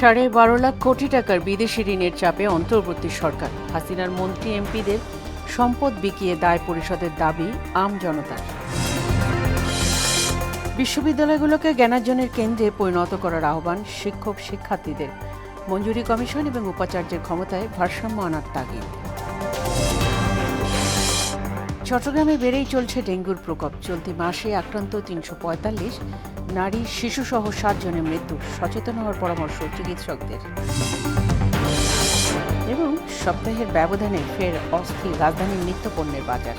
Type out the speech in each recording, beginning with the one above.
12.5 লাখ কোটি টাকার বিদেশি ঋণের চাপে অন্তর্বর্তী সরকার। হাসিনার মন্ত্রী এমপিদের সম্পদ বিকিয়ে দায় পরিশোধের দাবি আম জনতার। বিশ্ববিদ্যালয়গুলোকে জ্ঞানার্জনের কেন্দ্রে পরিণত করার আহ্বান শিক্ষক শিক্ষার্থীদের। মঞ্জুরি কমিশন এবং উপাচার্যের ক্ষমতায় ভারসাম্য আনার তাগিদ। চট্টগ্রামে বেড়েই চলছে ডেঙ্গুর প্রকোপ। চলতি মাসে আক্রান্ত 345, নারী শিশুসহ 7 জনের মৃত্যু। সচেতন হওয়ার পরামর্শ চিকিৎসকদের। এবং সপ্তাহের ব্যবধানে ফের অস্থির রাজধানীর নিত্যপণ্যের বাজার।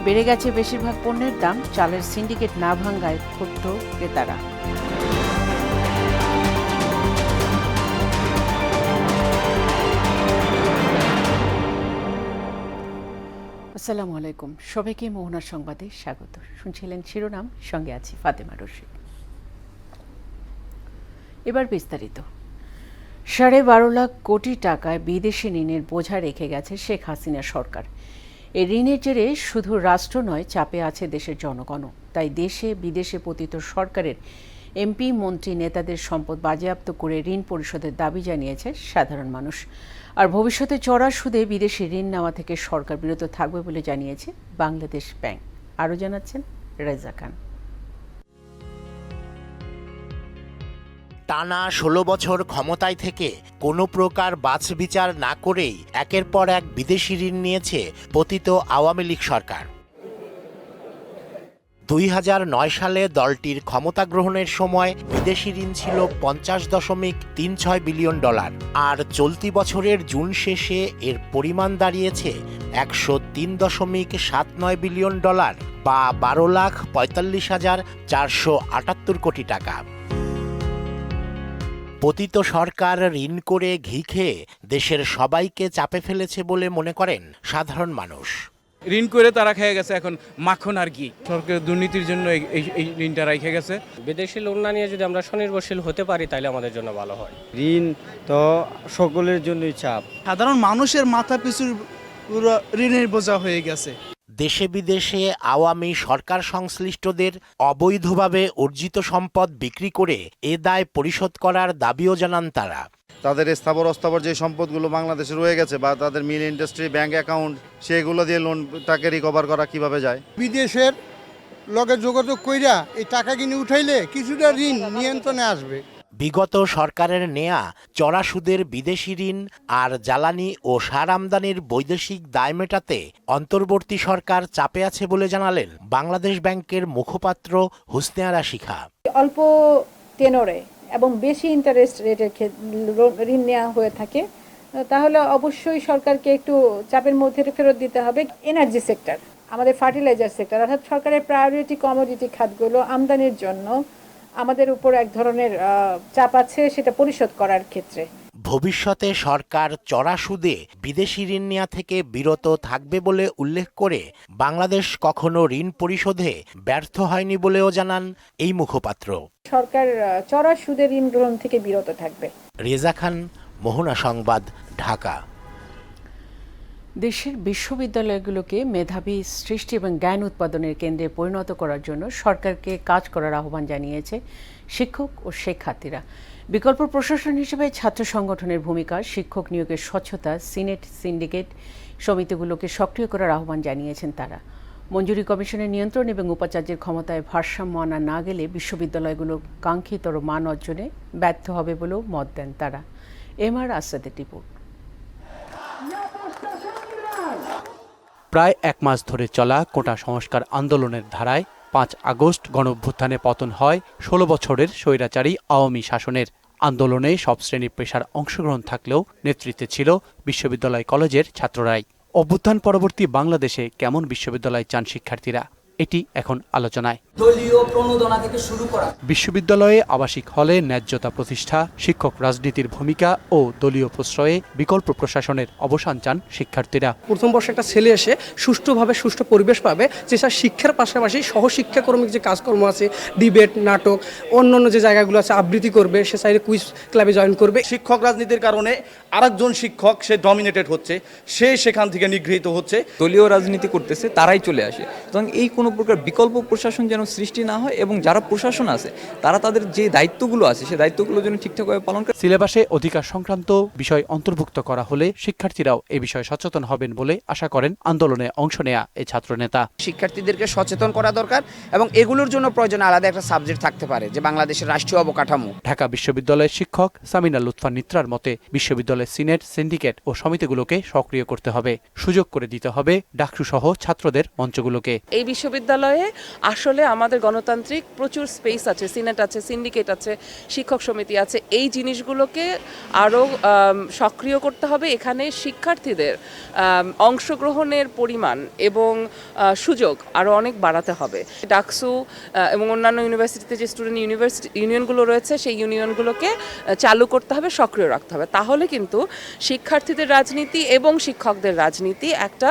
বেড়ে গেছে বেশিরভাগ পণ্যের দাম। চালের সিন্ডিকেট না ভাঙ্গায় ক্ষুব্ধ ক্রেতারা। আসসালামু আলাইকুম, সবাইকে মোহনার সংবাদে স্বাগত। শুনছিলেন শিরোনাম, সঙ্গে আছি ফাতেমা রশিদ। এবার বিস্তারিত। 12.5 লাখ কোটি টাকায় বিদেশি ঋণের বোঝা রেখে গেছে শেখ হাসিনা সরকার। এই ঋণের জেরে শুধু রাষ্ট্র নয়, চাপে আছে দেশের জনগণও। তাই দেশে বিদেশে পতিত সরকারের এমপি মন্ত্রী নেতাদের সম্পদ বাজেয়াপ্ত করে ঋণ পরিশোধের দাবি জানিয়েছে সাধারণ মানুষ। আর ভবিষ্যতে চড়া সুদে বিদেশি ঋণ নেওয়া থেকে সরকার বিরত থাকবে বলে জানিয়েছে বাংলাদেশ ব্যাংক। আরও জানাচ্ছেন রেজা খান। টানা 16 বছর ক্ষমতায় থেকে কোনো প্রকার বাছবিচার না করেই একের পর এক বিদেশি ঋণ নিয়েছে পতিত আওয়ামী লীগ সরকার। 2009 সালে দলটির ক্ষমতা গ্রহণের সময় বিদেশি ঋণ ছিল $50.36 বিলিয়ন, আর চলতি বছরের জুন শেষে এর পরিমাণ দাঁড়িয়েছে $103.79 বিলিয়ন, বা 12,45,478 কোটি টাকা। পতিত সরকার ঋণ করে ঘি খেয়ে দেশের সবাইকে চাপে ফেলেছে বলে মনে করেন সাধারণ মানুষ। ঋণ করে তারা খেয়ে গেছে এখন মাখন আর কি। সরকারের দুর্নীতির জন্য এই ঋণটা রেখে গেছে। বিদেশি লোন না নিয়ে যদি আমরা স্বনির্ভরশীল হতে পারি তাহলে আমাদের জন্য ভালো হয়। ঋণ তো সকলের জন্যই চাপ। সাধারণ মানুষের মাথা পিছু পুরো ঋণের বোঝা হয়ে গেছে। দেশে বিদেশে আওয়ামী সরকার সংশ্লিষ্টদের অবৈধভাবে অর্জিত সম্পদ বিক্রি করে এ দায় পরিশোধ করার দাবিও জানান তারা। তাদের স্থাবর অস্থাবর যে সম্পদগুলো বাংলাদেশে রয়ে গেছে বা তাদের মিল ইন্ডাস্ট্রি ব্যাংক অ্যাকাউন্ট, সেগুলো দিয়ে লোনটাকে রিকভার করা কিভাবে যায়। বিদেশের লগে যোগাযোগ কইরা এই টাকা কিনে উঠাইলে কিছুটা ঋণ নিয়ন্ত্রণে আসবে। বিগত সরকারের নেয়া চড়া সুদের বিদেশি ঋণ আর জ্বালানি ও সার আমদানির বৈদেশিক দায় মেটাতে অন্তর্বর্তী সরকার চাপে আছে বলে জানালেন বাংলাদেশ ব্যাংকের মুখপাত্র হুসনে আরা শিখা। অল্প টেনরে এবং বেশি ইন্টারেস্ট রেটের ঋণ নেওয়া হয়ে থাকে, তাহলে অবশ্যই সরকারকে একটু চাপের মধ্যে ফেরত দিতে হবে। এনার্জি সেক্টর, আমাদের ফার্টিলাইজার সেক্টর, অর্থাৎ সরকারের প্রায়োরিটি কমোডিটি খাতগুলো আমদানির জন্য আমাদের উপর এক ধরনের চাপ আছে, সেটা পরিশোধ করার ক্ষেত্রে। ভবিষ্যতে সরকার চড়া সুদে বিদেশি ঋণ নেওয়া থেকে বিরত থাকবে বলে উল্লেখ করে বাংলাদেশ কখনো ঋণ পরিশোধে ব্যর্থ হয়নি বলেও জানান এই মুখপাত্র। সরকার চড়া সুদে ঋণ গ্রহণ থেকে বিরত থাকবে। রেজা খান, মোহনা সংবাদ, ঢাকা। দেশের বিশ্ববিদ্যালয়গুলোকে মেধাবী সৃষ্টি এবং জ্ঞান উৎপাদনের কেন্দ্রে পরিণত করার জন্য সরকারকে কাজ করার আহ্বান জানিয়েছে শিক্ষক ও শিক্ষার্থীরা। বিকল্প প্রশাসন হিসেবে ছাত্র সংগঠনের ভূমিকা, শিক্ষক নিয়োগের স্বচ্ছতা, সিনেট সিন্ডিকেট সমিতিগুলোকে সক্রিয় করার আহ্বান জানিয়েছেন তারা। মঞ্জুরি কমিশনের নিয়ন্ত্রণ এবং উপাচার্যের ক্ষমতায় ভারসাম্য আনা না গেলে বিশ্ববিদ্যালয়গুলো কাঙ্ক্ষিত মান অর্জনে ব্যর্থ হবে বলেও মত দেন তারা। এমআর আসাদের রিপোর্ট। প্রায় এক মাস ধরে চলা কোটা সংস্কার আন্দোলনের ধারায় 5 আগস্ট গণঅভ্যুত্থানে পতন হয় 16 বছরের স্বৈরাচারী আওয়ামী শাসনের। আন্দোলনে সব শ্রেণী পেশার অংশগ্রহণ থাকলেও নেতৃত্বে ছিল বিশ্ববিদ্যালয় কলেজের ছাত্ররাই। অভ্যুত্থান পরবর্তী বাংলাদেশে কেমন বিশ্ববিদ্যালয় চান শিক্ষার্থীরা, এটি এখন আলোচনায়। দলীয় প্রণোদনা থেকে শুরু করা, বিশ্ববিদ্যালয়ে আবাসিক হলে ন্যায্যতা প্রতিষ্ঠা, শিক্ষক রাজনীতির ভূমিকা ও দলীয় প্রশ্রয়ে বিকল্প প্রশাসনের অবসান চান শিক্ষার্থীরা। প্রথম বর্ষে একটা ছেলে এসে সুষ্ঠুভাবে সুষ্ঠু পরিবেশ পাবে, যে তার শিক্ষার পাশাপাশি সহশিক্ষাকর্মিক যে কাজকর্ম আছে, ডিবেট, নাটক, অন্যান্য যে জায়গাগুলো আছে আবৃত্তি করবে, সে চাইলে কুইজ ক্লাবে জয়েন করবে। শিক্ষক রাজনীতির কারণে আরেকজন শিক্ষক সে ডমিনেটেড হচ্ছে, সে সেখান থেকে নিগৃহীত হচ্ছে। দলীয় রাজনীতি করতেছে তারাই চলে আসে। সুতরাং এই কোনো প্রকার বিকল্প প্রশাসন যেন সৃষ্টি না হয় এবং যারা প্রশাসন আছে তারা তাদের যে দায়িত্বগুলো আছে সেই দায়িত্বগুলো যেন ঠিকঠাকভাবে পালন করে। সিলেবাসে অধিকার সংক্রান্ত বিষয় অন্তর্ভুক্ত করা হলে শিক্ষার্থীরাও এ বিষয়ে সচেতন হবেন বলে আশা করেন আন্দোলনে অংশ নেয়া এই ছাত্রনেতা। শিক্ষার্থীদেরকে সচেতন করা দরকার এবং এগুলোর জন্য প্রয়োজন আলাদা একটা সাবজেক্ট থাকতে পারে যে বাংলাদেশের রাষ্ট্রীয় অবকাঠামো। ঢাকা বিশ্ববিদ্যালয়ের শিক্ষক সামিনা লুৎফা নিত্রার মতে বিশ্ববিদ্যালয়ের সিনেট, সিন্ডিকেট ও সমিতিগুলোকে সক্রিয় করতে হবে, সুযোগ করে দিতে হবে ডাকসু সহ ছাত্রদের মঞ্চগুলোকে। এই বিশ্ববিদ্যালয়ে আসলে আমাদের গণতান্ত্রিক প্রচুর স্পেস আছে, সিনেট আছে, সিন্ডিকেট আছে, শিক্ষক সমিতি আছে। এই জিনিসগুলোকে আরও সক্রিয় করতে হবে। এখানে শিক্ষার্থীদের অংশগ্রহণের পরিমাণ এবং সুযোগ আরও অনেক বাড়াতে হবে। ডাকসু এবং অন্যান্য ইউনিভার্সিটিতে যে স্টুডেন্ট ইউনিয়নগুলো রয়েছে সেই ইউনিয়নগুলোকে চালু করতে হবে, সক্রিয় রাখতে হবে। তাহলে কিন্তু শিক্ষার্থীদের রাজনীতি এবং শিক্ষকদের রাজনীতি একটা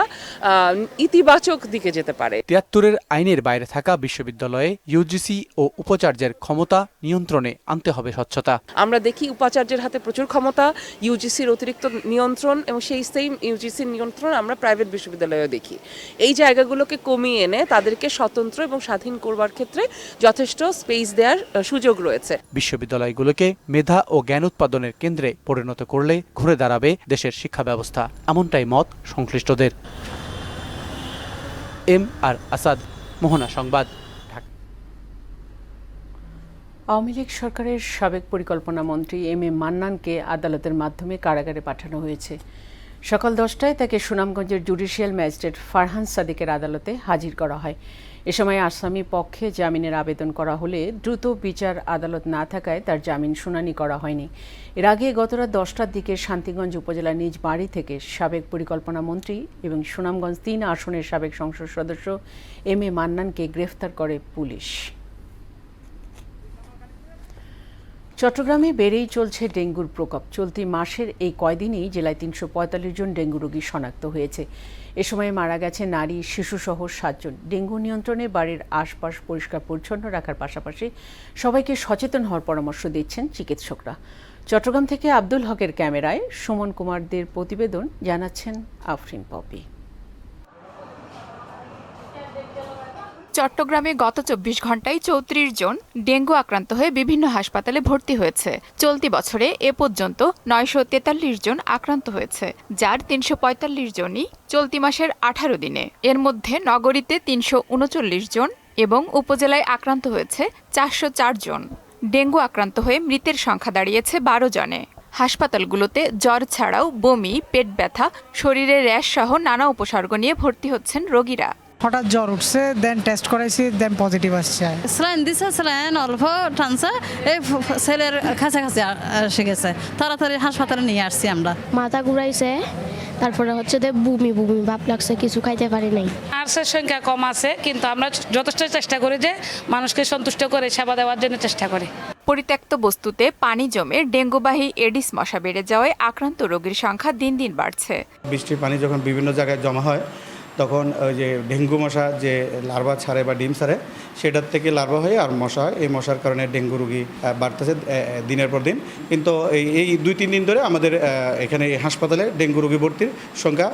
ইতিবাচক দিকে যেতে পারে। ৭৩-এর আইনের বাইরে থাকা বিশ্ববিদ্যালয়ে ইউজিসি ও উপাচার্যের ক্ষমতা নিয়ন্ত্রণে আনতে হবে স্বচ্ছতা। আমরা দেখি উপাচার্যের হাতে প্রচুর ক্ষমতা, ইউজিসির অতিরিক্ত নিয়ন্ত্রণ এবং সেই সেম ইউজিসির নিয়ন্ত্রণ আমরা প্রাইভেট বিশ্ববিদ্যালয়েও দেখি। এই জায়গাগুলোকে কমিয়ে এনে তাদেরকে স্বতন্ত্র এবং স্বাধীন করবার ক্ষেত্রে যথেষ্ট স্পেস দেওয়ার সুযোগ রয়েছে। বিশ্ববিদ্যালয়গুলোকে মেধা ও জ্ঞান উৎপাদনের কেন্দ্রে পরিণত করলে ঘুরে দাঁড়াবে দেশের শিক্ষা ব্যবস্থা, এমনটাই মত সংশ্লিষ্টদের। এম আর আসাদ, মোহনা সংবাদ, ঢাকা। আওয়ামী লীগ সরকারের সাবেক পরিকল্পনা মন্ত্রী এম এ মান্নানকে আদালতের মাধ্যমে কারাগারে পাঠানো হয়েছে। সকাল 10টায় তাকে সুনামগঞ্জের জুডিশিয়াল ম্যাজিস্ট্রেট ফারহান সাদিকের আদালতে হাজির করা হয়। এ সময় আসামি পক্ষে জামিনের আবেদন করা হলে দ্রুত বিচার আদালত না থাকায় তার জামিন শুনানি করা হয়নি। এর আগে গত রাত 10টার দিকে শান্তিগঞ্জ উপজেলার নিজ বাড়ি থেকে সাবেক পরিকল্পনা মন্ত্রী এবং সুনামগঞ্জ 3 আসনের সাবেক সংসদ সদস্য এম এ মান্নানকে গ্রেফতার করে পুলিশ। চট্টগ্রামে বেড়েই চলছে ডেঙ্গুর প্রকোপ। চলতি মাসের এই কয়দিনেই জেলায় ৩৪৫ জন ডেঙ্গু রোগী শনাক্ত হয়েছে। এ সময় মারা গেছে নারী, শিশুসহ 7 জন। ডেঙ্গু নিয়ন্ত্রণে বাড়ির আশপাশ পরিষ্কার পরিচ্ছন্ন রাখার পাশাপাশি সবাইকে সচেতন হওয়ার পরামর্শ দিচ্ছেন চিকিৎসকরা। চট্টগ্রাম থেকে আব্দুল হকের ক্যামেরায় সুমন কুমারদের প্রতিবেদন, জানাচ্ছেন আফরিন পপি। চট্টগ্রামে গত ২৪ ঘন্টায় ৩৪ জন ডেঙ্গু আক্রান্ত হয়ে বিভিন্ন হাসপাতালে ভর্তি হয়েছে। চলতি বছরে এ পর্যন্ত ৯৪৩ জন আক্রান্ত হয়েছে, যার ৩৪৫ জনই চলতি মাসের ১৮ দিনে। এর মধ্যে নগরীতে ৩৩৯ জন এবং উপজেলায় আক্রান্ত হয়েছে ৪০৪ জন। ডেঙ্গু আক্রান্ত হয়ে মৃতের সংখ্যা দাঁড়িয়েছে ১২ জনে। হাসপাতালগুলোতে জ্বর ছাড়াও বমি, পেট ব্যথা, শরীরে র্যাশ সহ নানা উপসর্গ নিয়ে ভর্তি হচ্ছেন রোগীরা। হঠাৎ জ্বর উঠছে, দেন টেস্ট করাইছি, দেন পজিটিভ আসছে। স্যালাইন দিছে, স্যালাইন অল্প টানছে, এই ছেলের কাছাকাছি এসে গেছে, তাড়াতাড়ি হাসপাতালে নিয়ে আসছি আমরা। মাথা ঘুরাইছে, তারপরে হচ্ছে বমি বমি ভাব লাগছে, কিছু খাইতে পারি নাই। নার্সের সংখ্যা কম আছে, কিন্তু আমরা যথেষ্ট চেষ্টা করি যে মানুষকে সন্তুষ্ট করে সেবা দেওয়ার জন্য চেষ্টা করি। পরিত্যক্ত বস্তুতে পানি জমে ডেঙ্গুবাহী এডিস মশা বেড়ে যাওয়ায় আক্রান্ত রোগীর সংখ্যা দিন দিন বাড়ছে। বৃষ্টির পানি যখন বিভিন্ন জায়গায় জমা হয় তখন ওই যে ডেঙ্গু মশা যে লার্ভা ছাড়ে বা ডিম ছাড়ে, সেটার থেকে লার্ভা হয়ে আর মশা হয়। এই মশার কারণে ডেঙ্গু রোগী বাড়তেছে দিনের পর দিন। কিন্তু এই 2-3 দিন ধরে আমাদের এখানে হাসপাতালে ডেঙ্গু রোগী ভর্তির সংখ্যা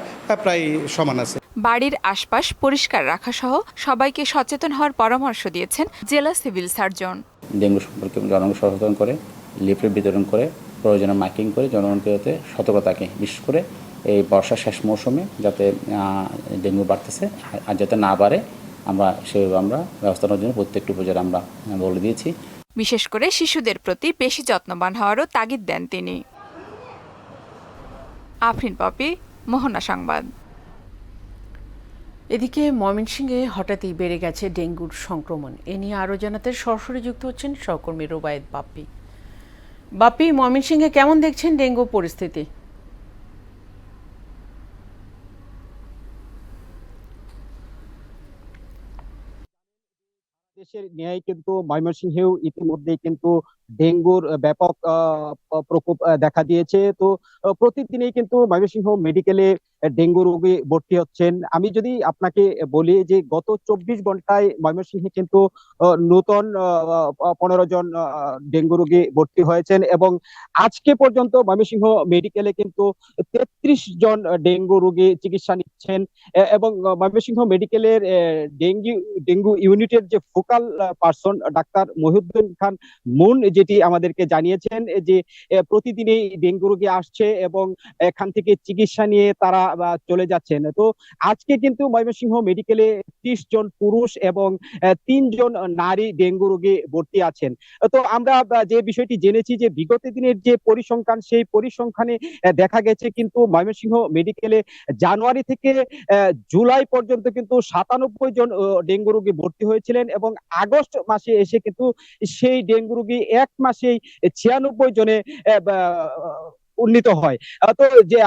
প্রায় সমান আছে। বাড়ির আশপাশ পরিষ্কার রাখা সহ সবাইকে সচেতন হওয়ার পরামর্শ দিয়েছেন জেলা সিভিল সার্জন। ডেঙ্গু সম্পর্কে জনগণকে সচেতন করে, লিফলেট বিতরণ করে, প্রয়োজনে মাইকিং করে জনগণকে যাতে সতর্ক থাকে, বিশেষ করে এই বর্ষার শেষ মৌসুমে যাতে ডেঙ্গু বাড়তেছে আর যাতে না বাড়ে আমরা সেভাবে আমরা ব্যবস্থা নেওয়ার জন্য প্রত্যেকটি উপজেলা আমরা বলে দিয়েছি। বিশেষ করে শিশুদের প্রতি বেশি যত্নবান হওয়ারও তাগিদ দেন তিনি। আফরিন পপি, মোহনা সংবাদ। এদিকে ময়মনসিংহে হঠাৎই বেড়ে গেছে ডেঙ্গুর সংক্রমণ। এ নিয়ে আরও জানাতে সরাসরি যুক্ত হচ্ছেন সহকর্মী রুবায়েত বাপ্পি। বাপ্পি, ময়মনসিংহে কেমন দেখছেন ডেঙ্গু পরিস্থিতি? দেশের ন্যায় কিন্তু ময়মনসিংহেও ইতিমধ্যে কিন্তু ডেঙ্গুর ব্যাপক প্রকোপ দেখা দিয়েছে। তো প্রতিদিনই কিন্তু ময়মনসিংহ মেডিকেলে ডেঙ্গু রোগী ভর্তি হচ্ছেন। আমি যদি আপনাকে বলি যে গত 24 ঘন্টায় ময়মনসিংহে কিন্তু নতুন 15 জন ডেঙ্গু রোগী ভর্তি হয়েছেন এবং আজকে পর্যন্ত ময়মনসিংহ মেডিকেলে কিন্তু 33 জন ডেঙ্গু রোগী চিকিৎসা নিচ্ছেন এবং ময়মনসিংহ মেডিকেলের ডেঙ্গু ইউনিটের যে focal person doctor Mohiuddin Khan moon যেটি আমাদেরকে জানিয়েছেন যে প্রতিদিনই ডেঙ্গু রোগী আসছে এবং এখান থেকে চিকিৎসা নিয়ে তারা চলে যাচ্ছেন। তো আজকে কিন্তু ময়মনসিংহ মেডিকেলে 30 জন পুরুষ এবং 3 জন নারী ডেঙ্গু রোগী ভর্তি আছেন। তো আমরা যে বিষয়টি জেনেছি যে বিগত দিনের যে পরিসংখ্যান সেই পরিসংখ্যানে দেখা গেছে কিন্তু ময়মনসিংহ মেডিকেলে জানুয়ারি থেকে জুলাই পর্যন্ত কিন্তু 97 জন ডেঙ্গু রোগী ভর্তি হয়েছিলেন এবং আগস্ট মাসে এসে কিন্তু সেই ডেঙ্গু রোগী এক মাসেই 96 জনে উন্নীত হয়। তো যে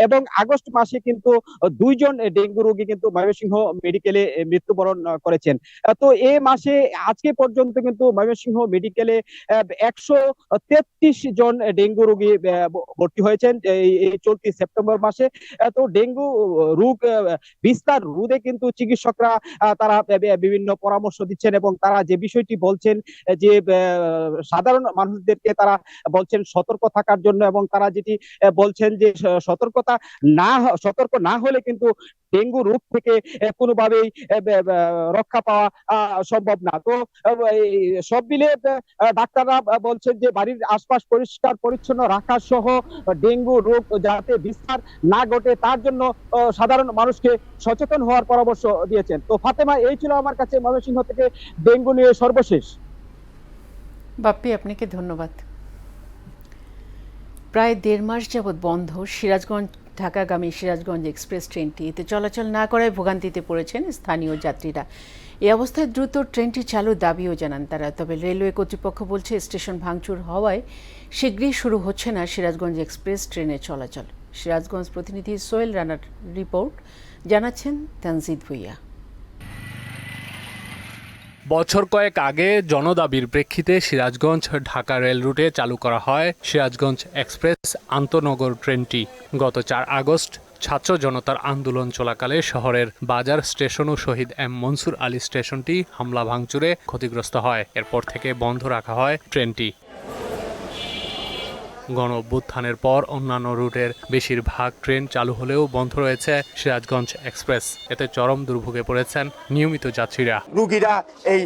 এবং আগস্ট মাসে কিন্তু 2 জন ডেঙ্গু রোগী কিন্তু ময়মনসিংহ মেডিকেলে মৃত্যুবরণ করেছেন। তো এই মাসে আজকে পর্যন্ত কিন্তু ময়মনসিংহ মেডিকেলে 133 জন ডেঙ্গু রোগী ভর্তি হয়েছেন এই চলতি সেপ্টেম্বর মাসে। তো ডেঙ্গু রোগ বিস্তার রোধে কিন্তু চিকিৎসকরা তারা বিভিন্ন পরামর্শ দিচ্ছেন এবং তারা যে বিষয়টি বলছেন যে সাধারণ মানুষদেরকে তারা বলছেন সতর্ক থাকার জন্য এবং তারা যেটি বলছেন যে সতর্ক না হলে কিন্তু ডেঙ্গু রোগ থেকে কোনোভাবেই রক্ষা পাওয়া সম্ভব না। তো সব মিলে ডাক্তাররা বলছেন যে বাড়ির আশপাশ পরিষ্কার পরিচ্ছন্ন রাখা সহ ডেঙ্গু রোগ যাতে বিস্তার না ঘটে তার জন্য সাধারণ মানুষকে সচেতন হওয়ার পরামর্শ দিয়েছেন। তো ফাতেমা, এই ছিল আমার কাছে ময়মনসিংহ থেকে ডেঙ্গু নিয়ে সর্বশেষ। বাপ্পি, আপনাকে ধন্যবাদ। প্রায় 1.5 মাস যাবৎ বন্ধ সিরাজগঞ্জ ঢাকাগামী সিরাজগঞ্জ এক্সপ্রেস ট্রেনটি। এতে চলাচল না করায় ভোগান্তিতে পড়েছেন স্থানীয় যাত্রীরা। এই অবস্থায় দ্রুত ট্রেনটি চালুর দাবিও জানান তারা। তবে রেলওয়ে কর্তৃপক্ষ বলছে স্টেশন ভাঙচুর হওয়ায় শীঘ্রই শুরু হচ্ছে না সিরাজগঞ্জ এক্সপ্রেস ট্রেনের চলাচল। সিরাজগঞ্জ প্রতিনিধি সোহেল রানার রিপোর্ট, জানাচ্ছেন তানজিদ ভুইয়া। বছর কয়েক আগে জনদাবির প্রেক্ষিতে সিরাজগঞ্জ ঢাকা রেল রুটে চালু করা হয় সিরাজগঞ্জ এক্সপ্রেস আন্তনগর ট্রেনটি। গত 4 আগস্ট ছাত্র জনতার আন্দোলন চলাকালে শহরের বাজার স্টেশন ও শহীদ এম মনসুর আলী স্টেশনটি হামলা ভাঙচুরে ক্ষতিগ্রস্ত হয়। এরপর থেকে বন্ধ রাখা হয় ট্রেনটি। গণ অভ্যুত্থানের পর অন্যান্য রুটের বেশিরভাগ ট্রেন চালু হলেও বন্ধ রয়েছে সিরাজগঞ্জ এক্সপ্রেস। এতে চরম দুর্ভোগে পড়েছেন নিয়মিত যাত্রীরা। রুগীরা এই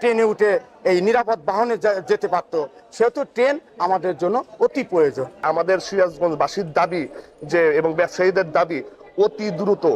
ট্রেনে উঠে এই নিরাপদ বাহনে যেতে পারত, সেহেতু ট্রেন আমাদের জন্য অতি প্রয়োজন। আমাদের সিরাজগঞ্জবাসীর দাবি যে এবং ব্যবসায়ীদের দাবি অতি দ্রুত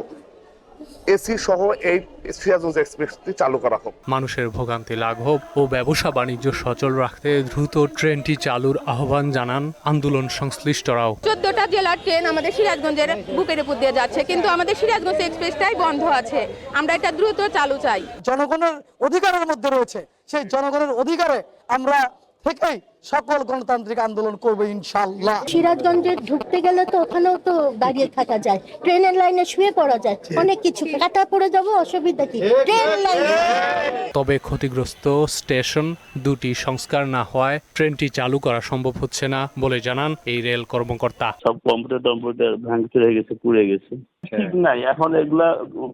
এসি সহ এই সিরাজগঞ্জ এক্সপ্রেসটি চালু করা হোক। মানুষের ভোগান্তি লাঘব ও ব্যবসা বাণিজ্য সচল রাখতে দ্রুত ট্রেনটি চালুর আহ্বান জানান আন্দোলন সংশ্লিষ্টরাও। 14টা জেলার ট্রেন আমাদের সিরাজগঞ্জের বুকের উপর দিয়ে যাচ্ছে, কিন্তু আমাদের সিরাজগঞ্জ এক্সপ্রেসটাই বন্ধ আছে। আমরা এটা দ্রুত চালু চাই। জনগণের অধিকারের মধ্যে রয়েছে, সেই জনগণের অধিকারে আমরা থেকেই সকল গণতান্ত্রিক আন্দোলন করবো ইনশাআল্লাহ। সিরাজগঞ্জে ঢুকতে গেলে তো ওখানেও তো দাঁড়িয়ে থাকা যায়, ট্রেনের লাইনে শুয়ে পড়া যায়, অনেক কিছু কাটা পড়ে যাবো, অসুবিধা কি? ট্রেন লাইনে। তবে ক্ষতিগ্রস্ত স্টেশন দুটি সংস্কার না হওয়ায় ট্রেনটি চালু করা সম্ভব হচ্ছে না বলে জানান এই রেল কর্মকর্তা। সব কম্পিউটার ভাঙচুর হয়ে গেছে, পুড়ে গেছে, ঠিক নাই। এখন এগুলা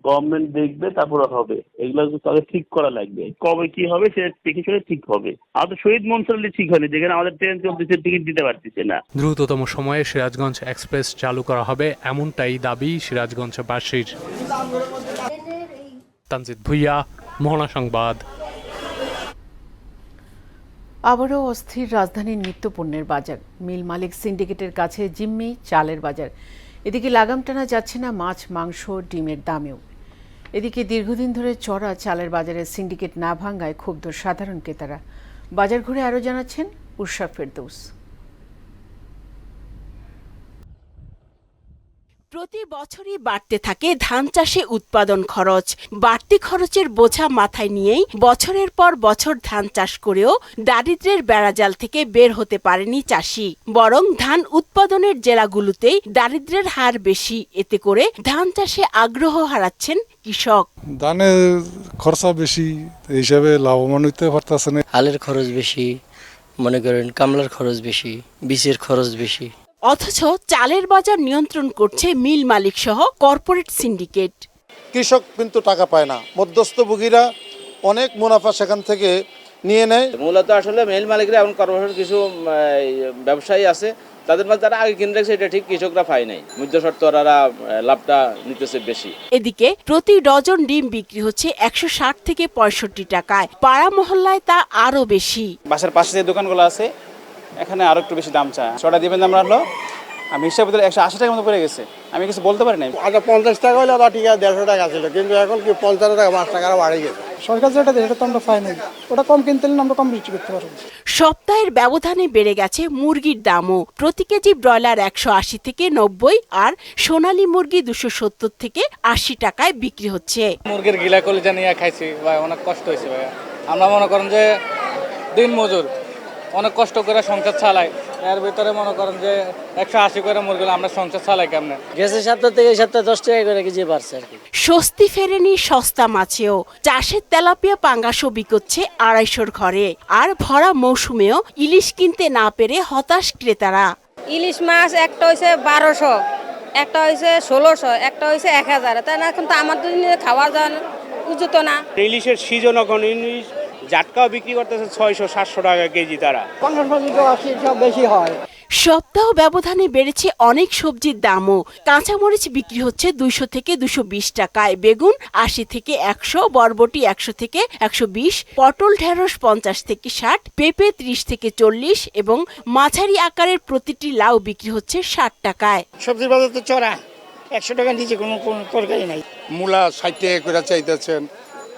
গভর্নমেন্ট দেখবে, তারপরে হবে। এগুলা তাদের ঠিক করা লাগবে, কবে কি হবে সে দেখে শুনে ঠিক হবে। আমাদের শহীদ মনসুর আলী ঠিক হয়নি, যেখানে আমাদের ট্রেন চলতেছে টিকিট দিতে পারতেছে না। দ্রুততম সময়ে সিরাজগঞ্জ এক্সপ্রেস চালু করা হবে এমনটাই দাবি সিরাজগঞ্জবাসীর। তানজিদ ভুইয়া, মোহনা সংবাদ। আবারও অস্থির রাজধানীর নিত্যপণ্যের বাজার। মিল মালিক সিন্ডিকেটের কাছে জিম্মি চালের বাজার। এদিকে লাগাম টানা যাচ্ছে না মাছ, মাংস, ডিমের দামেও। এদিকে দীর্ঘদিন ধরে চড়া চালের বাজারে সিন্ডিকেট না ভাঙ্গায় ক্ষুব্ধ সাধারণ ক্রেতারা। বাজার ঘুরে আরও জানাচ্ছেন উর্শা ফেরদৌস। প্রতি বছরই বাড়তে থাকে ধান চাষে উৎপাদন খরচ। বাড়তি খরচের বোঝা মাথায় নিয়েই বছরের পর বছর ধান চাষ করেও দারিদ্র্যের বেড়াজাল থেকে বের হতে পারেনি চাষি। বরং ধান উৎপাদনের জেলাগুলোতেই দারিদ্র্যের হার বেশি। এতে করে ধান চাষে আগ্রহ হারাচ্ছেন কৃষক। ধানের খরচা বেশি, হিসাবে লাভবান হইতে পারতেছে না। হালের খরচ বেশি, মনে করেন কামলার খরচ বেশি, বীজের খরচ বেশি। অথচ চালের বাজার নিয়ন্ত্রণ করছে মিল মালিক সহ কর্পোরেট সিন্ডিকেট। কৃষক কিন্তু টাকা পায় না, মধ্যস্থভোগীরা অনেক মুনাফা সেখান থেকে নিয়ে নেয়। মূলত আসলে মিল মালিকরা এবং কর্পোরেট কিছু ব্যবসায়ী আছে, তাদের মাঝে তারা আগে কিনে রাখছে, এটা ঠিক কৃষকরা পায় নাই, মধ্যস্বত্বরা লাভটা নিতেছে বেশি। এদিকে প্রতি ডজন ডিম বিক্রি হচ্ছে 160 থেকে 65 টাকায়, পাড়া মহল্লায় তা আরো বেশি। বাসার পাশে যে দোকানগুলো আছে এখানে আরো একটু বেশি দাম চায়। ছটা দিবেন আমরা হলো আমি হিসাব করে 180 টাকার মতো পড়ে গেছে, আমি কিছু বলতে পারি না। আগে 50 টাকা হলে বা ঠিক আছে 150 টাকা ছিল, কিন্তু এখন কি 50 টাকা 5 টাকা বাড়ে গেছে। সরকার যেটা দেয় এটা তো আমরা পাই নাই, ওটা কম কিনতে হলে আমরা কম বিক্রি করতে পারবো। সপ্তাহের ব্যবধানে বেড়ে গেছে মুরগির দামও। প্রতি কেজি ব্রয়লার 180 থেকে 90 আর সোনালী মুরগি 270 থেকে 80 টাকায় বিক্রি হচ্ছে। মুরগির গিলা কলিজা নিয়ে খাইছি ভাই, অনেক কষ্ট হয়েছে ভাই। আমরা মনে করেন যে দিন মজুর, অনেক কষ্ট করে সংসার চালাই, এর ভিতরে মনে করেন যে 180 করে মুরগি আমরা সংসার চালাই কেমনে। গেছে সপ্তাহ থেকে সপ্তাহে 10 টাকা করে কেজি বাড়ছে আর কি। স্বস্তি ফেরেনি সস্তা মাছেও। চাষের তেলাপিয়া পাঙ্গাসও বিকোচ্ছে 250 ঘরে। আর ভরা মৌসুমেও ইলিশ কিনতে না পেরে হতাশ ক্রেতারা। ইলিশ মাছ একটা হয়েছে 1200, একটা হয়েছে 1600, একটা হয়েছে 1000। তাই না, এখন তো আমার দুদিনে খাওয়া যায় উচিত না। ইলিশের সিজন এখন ইলিশ জাটকাও বিক্রি করতেছে 600-700 টাকা কেজি, তারা 50 বেশি হয়। সপ্তাহ ব্যবধানে বেড়েছে অনেক সবজির দামও। কাঁচামরিচ বিক্রি হচ্ছে 200 থেকে 220 টাকায়, বেগুন 80 থেকে 100, বরবটি 100 থেকে 120, পটল ঢেঁড়স 50 থেকে 60, পেঁপে 30 থেকে 40 এবং মাঝারি আকারের প্রতিটি লাউ বিক্রি হচ্ছে 60 টাকায়। সবজির বাজার তো চড়া, 100 টাকা নিচে কোনো তরকারি নাই। মূলা 60 টাকা করে চাইতেছেন,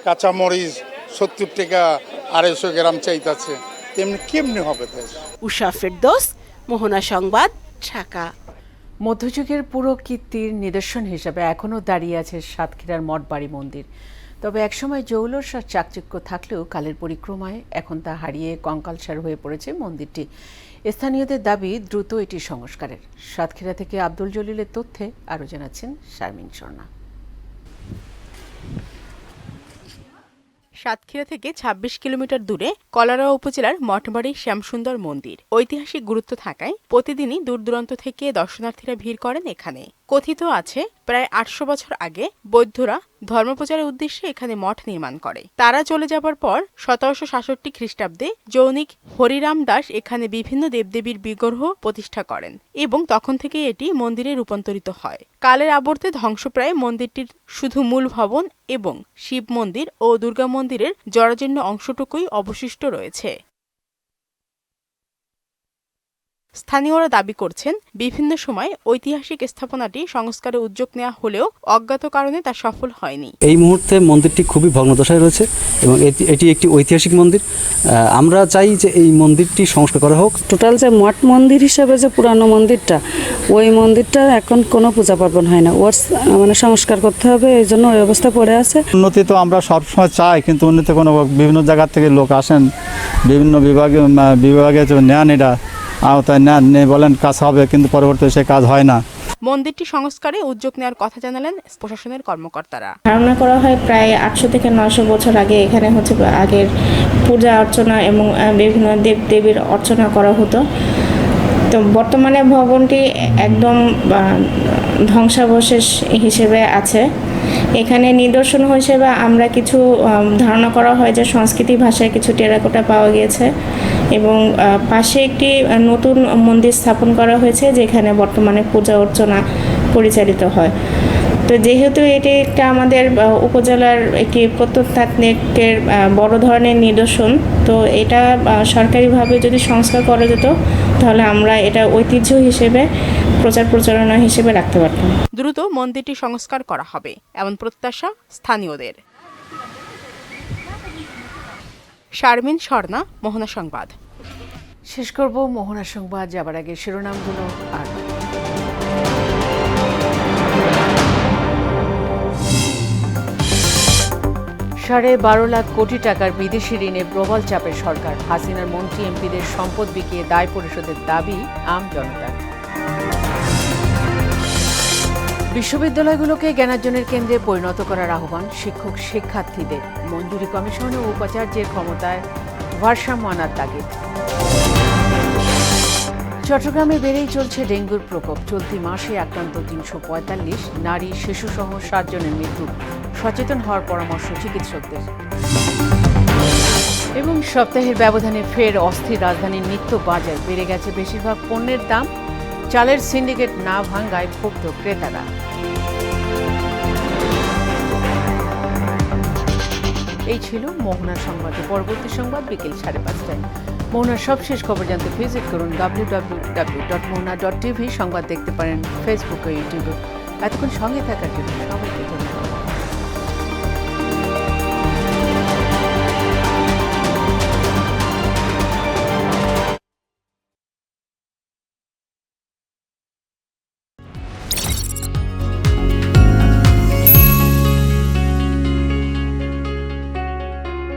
কাঁচামরিচ 70 টাকা 250 গ্রাম চাইতেছে, তেমনি কেমনি হবে দেশ। উষা ফেরদৌস, মোহনা সংবাদ, ঢাকা। মধ্যযুগের পুরো কীর্তির নিদর্শন হিসেবে এখনও দাঁড়িয়ে আছে সাতক্ষীরার মঠবাড়ি মন্দির। তবে একসময় জৌলস আর চাকচিক্য থাকলেও কালের পরিক্রমায় এখন তা হারিয়ে কঙ্কালসার হয়ে পড়েছে মন্দিরটি। স্থানীয়দের দাবি দ্রুত এটি সংস্কারের। সাতক্ষীরা থেকে আব্দুল জলিলের তথ্যে আরও জানাচ্ছেন শারমিন স্বর্ণা। সাতক্ষীরা থেকে ২৬ কিলোমিটার দূরে কলারোয়া উপজেলার মঠবাড়ি শ্যামসুন্দর মন্দির ঐতিহাসিক গুরুত্ব থাকায় প্রতিদিনই দূর দূরান্ত থেকে দর্শনার্থীরা ভিড় করেন এখানে। কথিত আছে প্রায় ৮০০ বছর আগে বৌদ্ধরা ধর্মপ্রচারের উদ্দেশ্যে এখানে মঠ নির্মাণ করে। তারা চলে যাবার পর ১৭৬৭ খ্রিস্টাব্দে জৌনিক হরিরাম দাস এখানে বিভিন্ন দেবদেবীর বিগ্রহ প্রতিষ্ঠা করেন এবং তখন থেকে এটি মন্দিরে রূপান্তরিত হয়। কালের আবর্তে ধ্বংসপ্রায় মন্দিরটির শুধু মূল ভবন এবং শিব মন্দির ও দুর্গা মন্দিরের জরাজীর্ণ অংশটুকুই অবশিষ্ট রয়েছে। স্থানীয়রা দাবি করছেন বিভিন্ন সময় ঐতিহাসিক স্থাপনাটি সংস্কারে উদ্যোগ নেওয়া হলেও অজ্ঞাত কারণে তা সফল হয়নি। এই মুহূর্তে মন্দিরটি খুবই ভগ্নদশায় রয়েছে এবং এটি একটি ঐতিহাসিক মন্দির। আমরা চাই যে এই মন্দিরটি সংস্কার করা হোক। টোটাল যে মঠ মন্দির হিসেবে যে পুরানো মন্দিরটা, ওই মন্দিরটা এখন কোনো পূজা পার্বণ হয় না, ওর মানে সংস্কার করতে হবে, এই জন্য ওই অবস্থা পড়ে আছে। উন্নতি তো আমরা সবসময় চাই, কিন্তু উন্নতি কোনো বিভিন্ন জায়গা থেকে লোক আসেন, বিভিন্ন বিভাগে নেন, এটা আওতায় নেন বলেন কাজ হবে, কিন্তু পরবর্তীতে সে কাজ হয় না। মন্দিরটি সংস্কারে উদ্যোগ নেওয়ার কথা জানালেন প্রশাসনের কর্মকর্তারা। ধারণা করা হয় প্রায় 800 থেকে 900 বছর আগে এখানে হচ্ছে আগের পূজা অর্চনা এবং বিভিন্ন দেবদেবীর অর্চনা করা হতো। তো বর্তমানে ভবনটি একদম ধ্বংসাবশেষ হিসেবে আছে। এখানে নিদর্শন হিসেবে আমরা কিছু ধারণা করা হয় যে সংস্কৃতি ভাষায় কিছু টেরাকোটা পাওয়া গিয়েছে এবং পাশে একটি নতুন মন্দির স্থাপন করা হয়েছে যেখানে বর্তমানে পূজা অর্চনা পরিচালিত হয়। তো যেহেতু এটি একটা আমাদের উপজেলার একটি প্রত্নতাত্ত্বিকের বড় ধরনের নিদর্শন, তো এটা সরকারিভাবে যদি সংস্কার করা যেত তাহলে আমরা এটা ঐতিহ্য হিসেবে প্রচার প্রচারণা হিসেবে রাখতে পারতাম। দ্রুত মন্দিরটি সংস্কার করা হবে এমন প্রত্যাশা স্থানীয়দের। শারমিন স্বর্ণা, মোহনা সংবাদ। শেষ করব মোহনা সংবাদ যাবার আগে শিরোনামগুলো আর $12.5 লাখ কোটি টাকার বিদেশি ঋণে প্রবল চাপে সরকার। হাসিনার মন্ত্রী এমপিদের সম্পদ বিকিয়ে দায় পরিশোধের দাবি আম জনতার। বিশ্ববিদ্যালয়গুলোকে জ্ঞানার্জনের কেন্দ্রে পরিণত করার আহ্বান শিক্ষক শিক্ষার্থীদের। মঞ্জুরি কমিশন ও উপাচার্যের ক্ষমতায় ভারসাম্য আনার তাগিদ। চট্টগ্রামে বেড়েই চলছে ডেঙ্গুর প্রকোপ। চলতি মাসে আক্রান্ত ৩৪৫, নারী শিশুসহ ৭ জনের মৃত্যু। সচেতন হওয়ার পরামর্শ চিকিৎসকদের। এবং সপ্তাহের ব্যবধানে ফের অস্থির রাজধানীর নিত্য বাজার। বেড়ে গেছে বেশিরভাগ পণ্যের দাম। চালের সিন্ডিকেট না ভাঙ্গায় ক্ষুব্ধ ক্রেতারা। এই ছিল মোহনার সংবাদে। পরবর্তী সংবাদ বিকেল 5:30টায়। মোহনার সবশেষ খবর জানতে ভিজিট করুন www.mohna.tv। সংবাদ দেখতে পারেন ফেসবুক ও ইউটিউবে। এতক্ষণ সঙ্গে থাকার জন্য সবাইকে